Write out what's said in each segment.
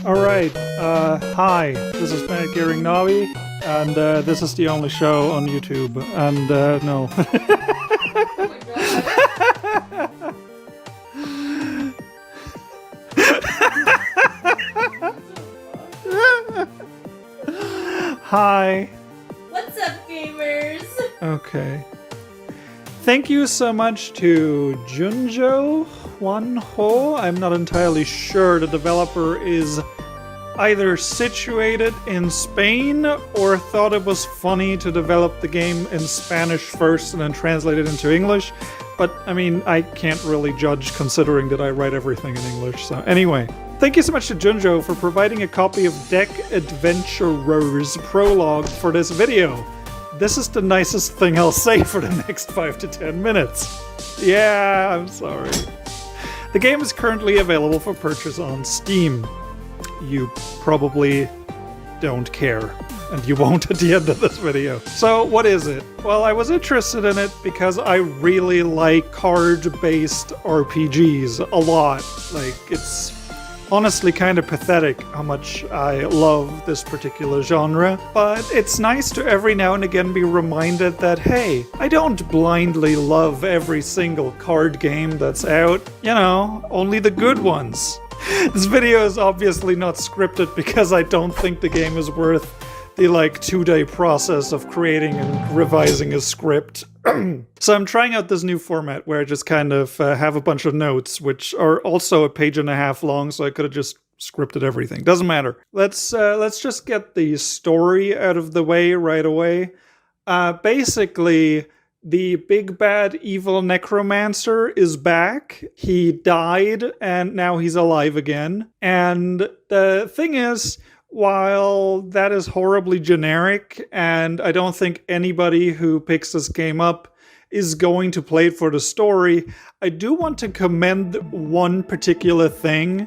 Alright, hi, this is Matt Gearing-Navi, and this is the only show on YouTube, and no. Hi. What's up, gamers? Okay. Thank you so much to Junjo Hwanho. I'm not entirely sure. The developer is either situated in Spain or thought it was funny to develop the game in Spanish first and then translate it into English. But, I mean, I can't really judge considering that I write everything in English. So, anyway. Thank you so much to Junjo for providing a copy of Dick Churros Prolong for this video. This is the nicest thing I'll say for the next 5 to 10 minutes. Yeah, I'm sorry. The game is currently available for purchase on Steam. You probably don't care, and you won't at the end of this video. So, what is it? Well, I was interested in it because I really like card-based RPGs a lot. Like, it's honestly kind of pathetic how much I love this particular genre, but it's nice to every now and again be reminded that, hey, I don't blindly love every single card game that's out. You know, only the good ones. This video is obviously not scripted because I don't think the game is worth the 2-day process of creating and revising a script. So I'm trying out this new format where I just kind of have a bunch of notes, which are also a page and a half long, so I could have just scripted everything. Doesn't matter. Let's just get the story out of the way right away. Basically, the big bad evil necromancer is back. He died, and now he's alive again. And the thing is, while that is horribly generic, and I don't think anybody who picks this game up is going to play it for the story, I do want to commend one particular thing,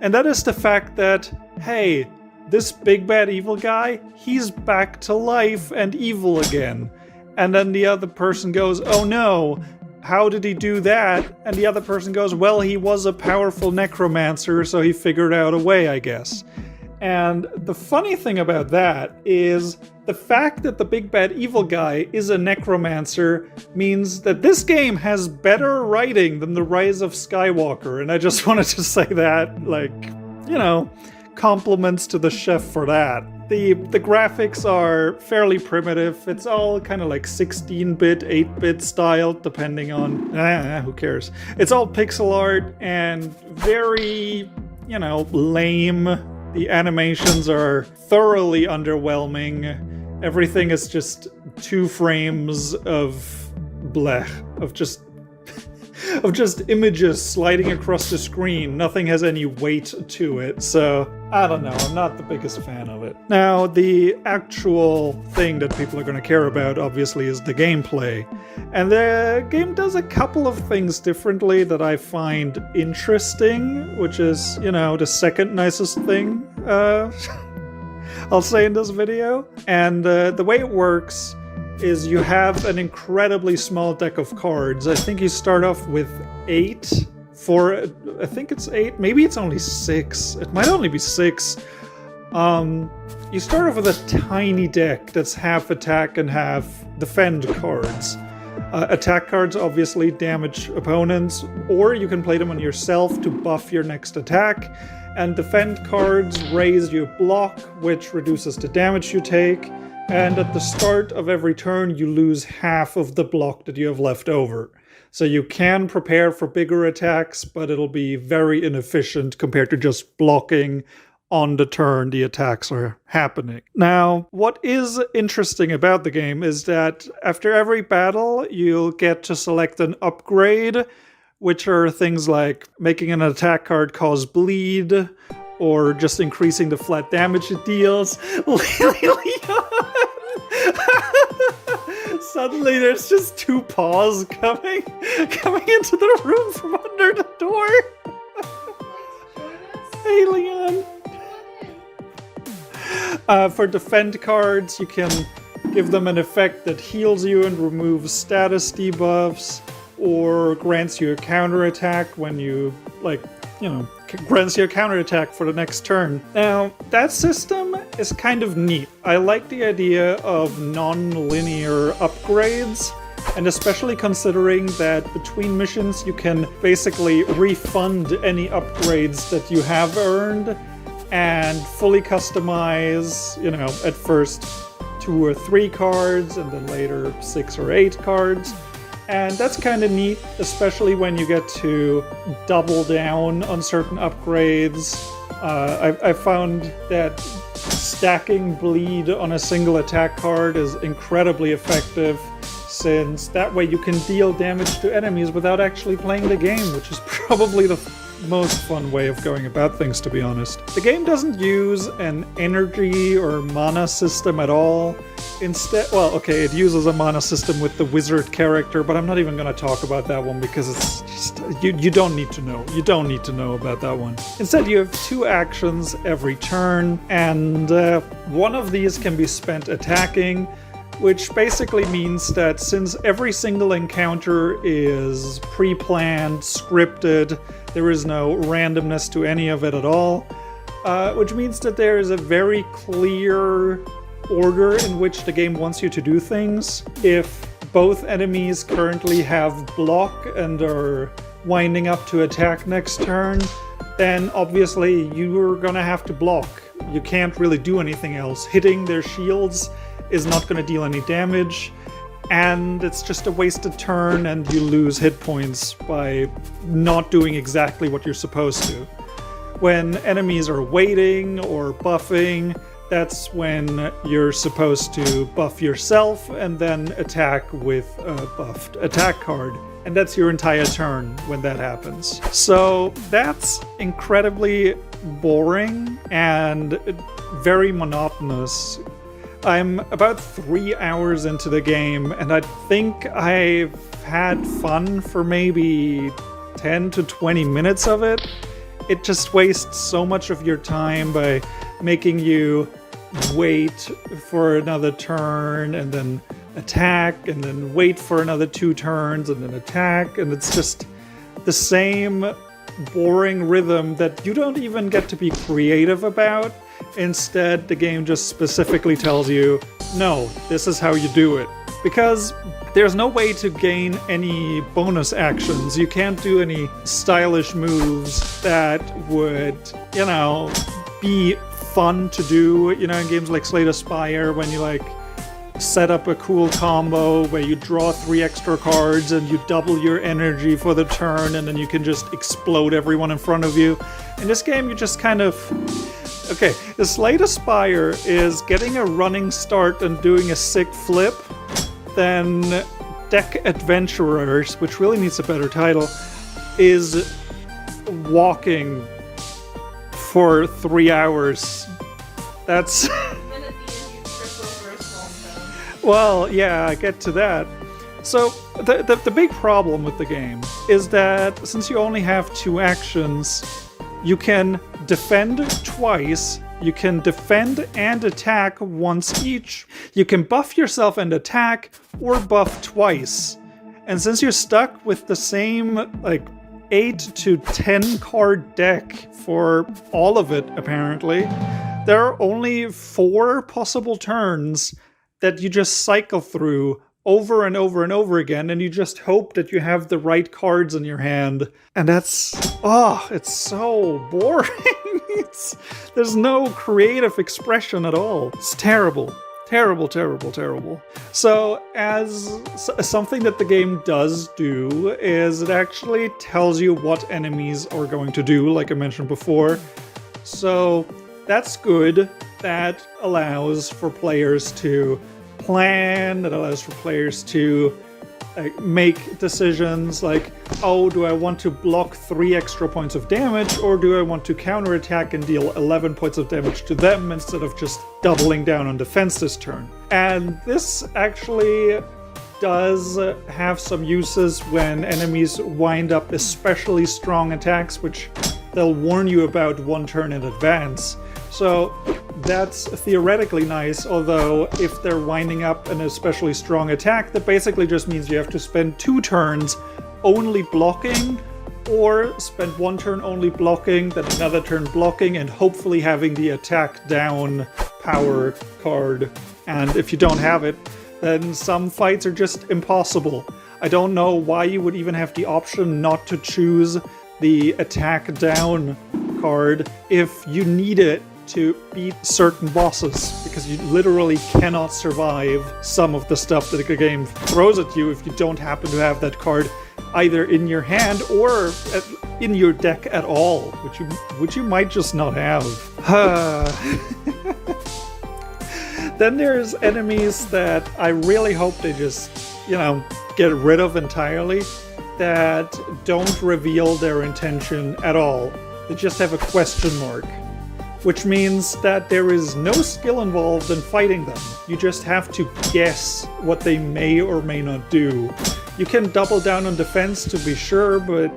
and that is the fact that, hey, this big bad evil guy, he's back to life and evil again. And then the other person goes, oh no, how did he do that? And the other person goes, well, he was a powerful necromancer, so he figured out a way, I guess. And the funny thing about that is the fact that the big bad evil guy is a necromancer means that this game has better writing than The Rise of Skywalker. And I just wanted to say that, compliments to the chef for that. The graphics are fairly primitive. It's all kind of like 16-bit, 8-bit style, depending on... who cares? It's all pixel art and very, lame. The animations are thoroughly underwhelming. Everything is just 2 frames of blech, of just images sliding across the screen. Nothing has any weight to it, so I don't know, I'm not the biggest fan of it. Now, the actual thing that people are going to care about, obviously, is the gameplay. And the game does a couple of things differently that I find interesting, which is, the second nicest thing I'll say in this video. And the way it works is you have an incredibly small deck of cards. I think you start off with 8 I think it's 8, maybe it's only 6. It might only be 6. You start off with a tiny deck that's half attack and half defend cards. Attack cards obviously damage opponents, or you can play them on yourself to buff your next attack. And defend cards raise your block, which reduces the damage you take. And at the start of every turn, you lose half of the block that you have left over. So you can prepare for bigger attacks, but it'll be very inefficient compared to just blocking on the turn the attacks are happening. Now, what is interesting about the game is that after every battle, you'll get to select an upgrade, which are things like making an attack card cause bleed, or just increasing the flat damage it deals. Suddenly there's just 2 paws coming into the room from under the door. Hey, Leon. For defend cards, you can give them an effect that heals you and removes status debuffs. or grants you a counterattack when you, grants you a counterattack for the next turn. Now, that system is kind of neat. I like the idea of non-linear upgrades, and especially considering that between missions you can basically refund any upgrades that you have earned and fully customize, at first 2 or 3 cards and then later 6 or 8 cards. And that's kind of neat, especially when you get to double down on certain upgrades. I found that stacking bleed on a single attack card is incredibly effective, since that way you can deal damage to enemies without actually playing the game, which is probably the most fun way of going about things, to be honest. The game doesn't use an energy or mana system at all. Instead, it uses a mana system with the wizard character, but I'm not even going to talk about that one because it's just, you don't need to know. You don't need to know about that one. Instead, you have 2 actions every turn, and one of these can be spent attacking, which basically means that since every single encounter is pre-planned, scripted, there is no randomness to any of it at all, which means that there is a very clear order in which the game wants you to do things. If both enemies currently have block and are winding up to attack next turn, then obviously you're gonna have to block. You can't really do anything else. Hitting their shields is not going to deal any damage, and it's just a wasted turn and you lose hit points by not doing exactly what you're supposed to. When enemies are waiting or buffing, that's when you're supposed to buff yourself and then attack with a buffed attack card. And that's your entire turn when that happens. So that's incredibly boring and very monotonous. I'm about 3 hours into the game, and I think I've had fun for maybe 10 to 20 minutes of it. It just wastes so much of your time by making you wait for another turn, and then attack, and then wait for another 2 turns, and then attack, and it's just the same boring rhythm that you don't even get to be creative about. Instead, the game just specifically tells you, no, this is how you do it. Because there's no way to gain any bonus actions. You can't do any stylish moves that would, be fun to do, in games like Slay the Spire, when you, set up a cool combo where you draw 3 extra cards and you double your energy for the turn, and then you can just explode everyone in front of you. In this game, you just kind of... Okay, the Slay the Spire is getting a running start and doing a sick flip. Then Deck Adventurers, which really needs a better title, is walking for 3 hours. That's... Well, yeah, I get to that. So, the big problem with the game is that since you only have 2 actions, you can defend twice, you can defend and attack once each, you can buff yourself and attack, or buff twice. And since you're stuck with the same, 8 to 10 card deck for all of it, apparently, there are only 4 possible turns that you just cycle through over and over and over again, and you just hope that you have the right cards in your hand. And that's... it's so boring. There's no creative expression at all. It's terrible. Terrible, terrible, terrible. So, as something that the game does do is it actually tells you what enemies are going to do, like I mentioned before. So, that's good. That allows for players to plan, that allows for players to make decisions like, oh, do I want to block 3 extra points of damage, or do I want to counterattack and deal 11 points of damage to them instead of just doubling down on defense this turn? And this actually does have some uses when enemies wind up especially strong attacks, which they'll warn you about 1 turn in advance. So that's theoretically nice, although if they're winding up an especially strong attack, that basically just means you have to spend 2 turns only blocking, or spend one turn only blocking, then another turn blocking, and hopefully having the attack down power card. And if you don't have it, then some fights are just impossible. I don't know why you would even have the option not to choose the attack down card if you need it to beat certain bosses, because you literally cannot survive some of the stuff that the game throws at you if you don't happen to have that card either in your hand or in your deck at all, which you might just not have. Then there's enemies that I really hope they just, get rid of entirely, that don't reveal their intention at all. They just have a question mark, which means that there is no skill involved in fighting them. You just have to guess what they may or may not do. You can double down on defense to be sure, but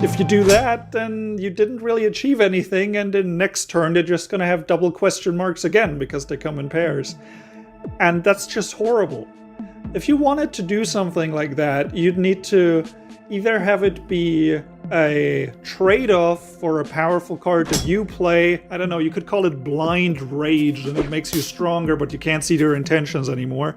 if you do that, then you didn't really achieve anything, and in next turn they're just gonna have double question marks again because they come in pairs. And that's just horrible. If you wanted to do something like that, you'd need to either have it be a trade-off for a powerful card that you play. I don't know, you could call it blind rage, and it makes you stronger, but you can't see their intentions anymore.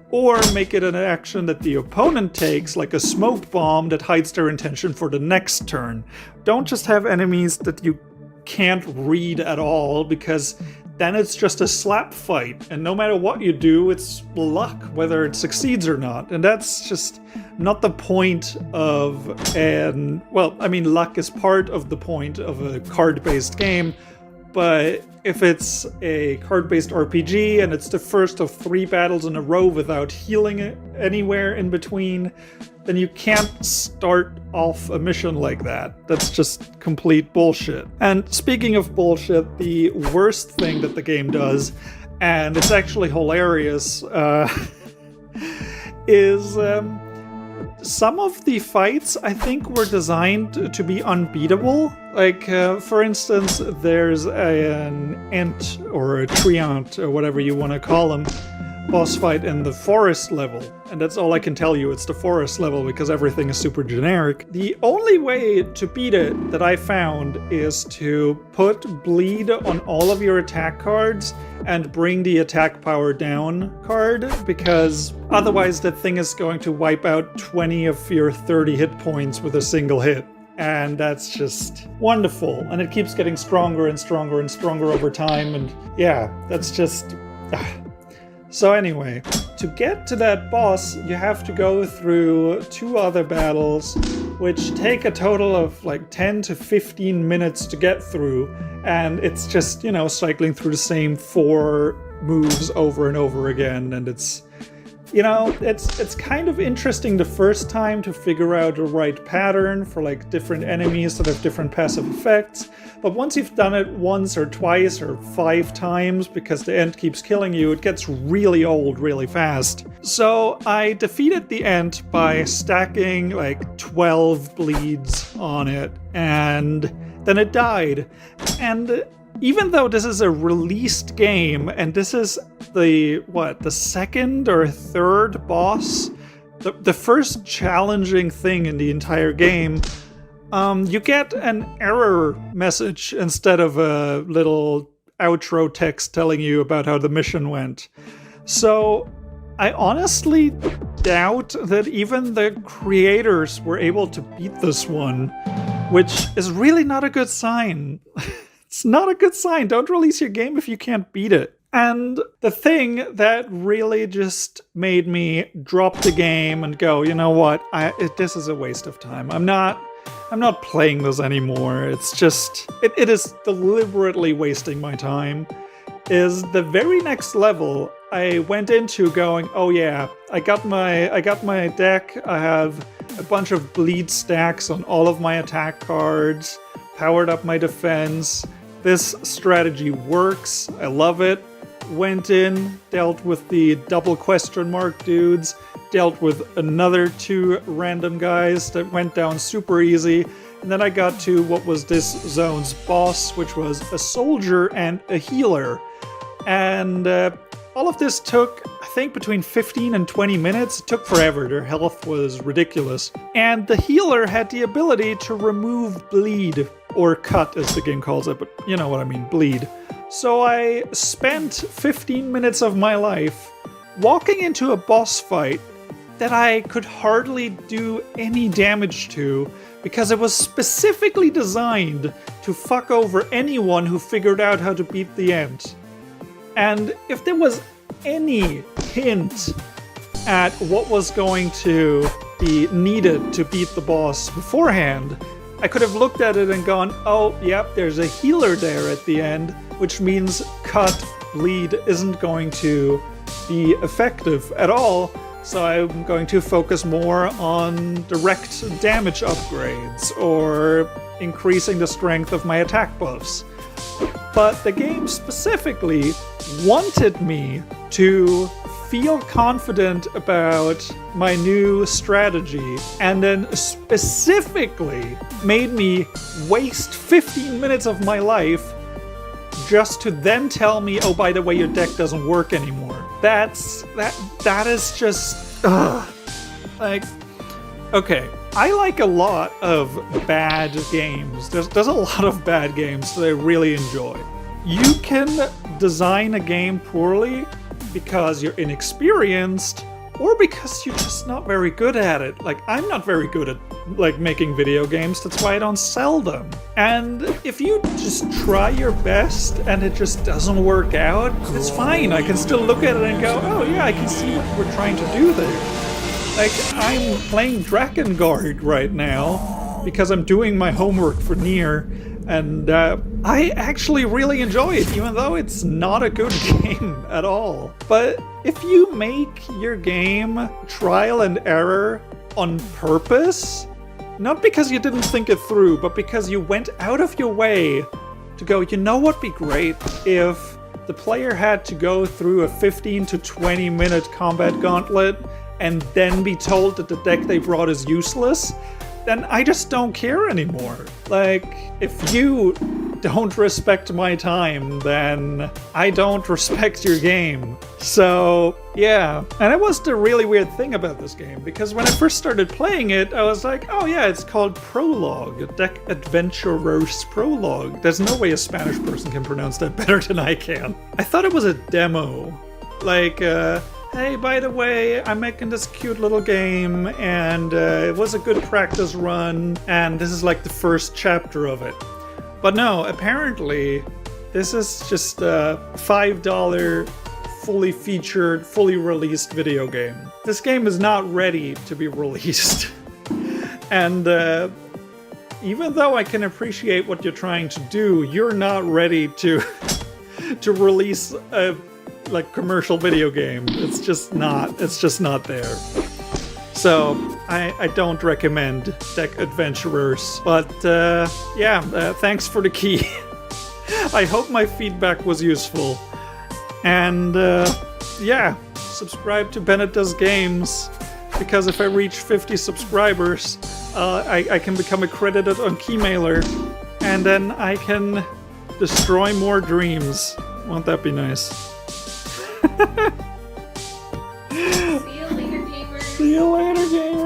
Or make it an action that the opponent takes, like a smoke bomb that hides their intention for the next turn. Don't just have enemies that you can't read at all, because then it's just a slap fight, and no matter what you do, it's luck whether it succeeds or not. And that's just not the point of luck is part of the point of a card-based game, but if it's a card-based RPG and it's the first of 3 battles in a row without healing anywhere in between, then you can't start off a mission like that. That's just complete bullshit. And speaking of bullshit, the worst thing that the game does, and it's actually hilarious, is some of the fights, I think, were designed to be unbeatable. Like, for instance, there's an Ent or a Treant, or whatever you want to call them, boss fight in the forest level. And that's all I can tell you, it's the forest level, because everything is super generic. The only way to beat it that I found is to put bleed on all of your attack cards and bring the attack power down card, because otherwise that thing is going to wipe out 20 of your 30 hit points with a single hit. And that's just wonderful. And it keeps getting stronger and stronger and stronger over time. And yeah, that's just... So anyway, to get to that boss, you have to go through 2 other battles, which take a total of like 10 to 15 minutes to get through. And it's just, cycling through the same 4 moves over and over again. And it's kind of interesting the first time to figure out the right pattern for like different enemies that have different passive effects. But once you've done it once or twice or 5 times, because the Ent keeps killing you, it gets really old really fast. So I defeated the Ent by stacking like 12 bleeds on it, and then it died. And even though this is a released game, and this is the second or third boss, the first challenging thing in the entire game, you get an error message instead of a little outro text telling you about how the mission went. So I honestly doubt that even the creators were able to beat this one, which is really not a good sign. It's not a good sign. Don't release your game if you can't beat it. And the thing that really just made me drop the game and go, you know what, this is a waste of time. I'm not playing this anymore. It's just, it is deliberately wasting my time, is the very next level I went into going, oh yeah, I got my deck. I have a bunch of bleed stacks on all of my attack cards, powered up my defense. This strategy works. I love it. Went in, dealt with the double question mark dudes, dealt with another 2 random guys that went down super easy, and then I got to what was this zone's boss, which was a soldier and a healer. And all of this took, I think between 15 and 20 minutes. It took forever. Their health was ridiculous. And the healer had the ability to remove bleed, or cut as the game calls it, but you know what I mean, bleed. So I spent 15 minutes of my life walking into a boss fight that I could hardly do any damage to because it was specifically designed to fuck over anyone who figured out how to beat the end. And if there was any hint at what was going to be needed to beat the boss beforehand, I could have looked at it and gone, oh, yep, there's a healer there at the end, which means cut, bleed isn't going to be effective at all, so I'm going to focus more on direct damage upgrades or increasing the strength of my attack buffs. But the game specifically wanted me to feel confident about my new strategy, and then specifically made me waste 15 minutes of my life just to then tell me, oh, by the way, your deck doesn't work anymore. That is just, like, okay. I like a lot of bad games. There's a lot of bad games that I really enjoy. You can design a game poorly because you're inexperienced, or because you're just not very good at it. Like, I'm not very good at, like, making video games, that's why I don't sell them. And if you just try your best and it just doesn't work out, it's fine. I can still look at it and go, oh yeah, I can see what we're trying to do there. Like, I'm playing Drakengard right now because I'm doing my homework for Nier, and I actually really enjoy it, even though it's not a good game at all. But if you make your game trial and error on purpose, not because you didn't think it through, but because you went out of your way to go, you know what'd be great if the player had to go through a 15 to 20 minute combat gauntlet and then be told that the deck they brought is useless, then I just don't care anymore. Like, if you don't respect my time, then I don't respect your game. So, yeah. And it was the really weird thing about this game, because when I first started playing it, I was like, oh yeah, it's called Prologue, Dick Churros Prolong. There's no way a Spanish person can pronounce that better than I can. I thought it was a demo. Like, hey, by the way, I'm making this cute little game, and it was a good practice run, and this is like the first chapter of it. But no, apparently, this is just a $5 fully featured, fully released video game. This game is not ready to be released. And even though I can appreciate what you're trying to do, you're not ready to release a commercial video game. It's just not there. So I don't recommend Deck Adventurers, but thanks for the key. I hope my feedback was useful. And subscribe to Bennett Does Games, because if I reach 50 subscribers, I can become accredited on Keymailer, and then I can destroy more dreams. Won't that be nice? See you later, gamers. See you later, gamers.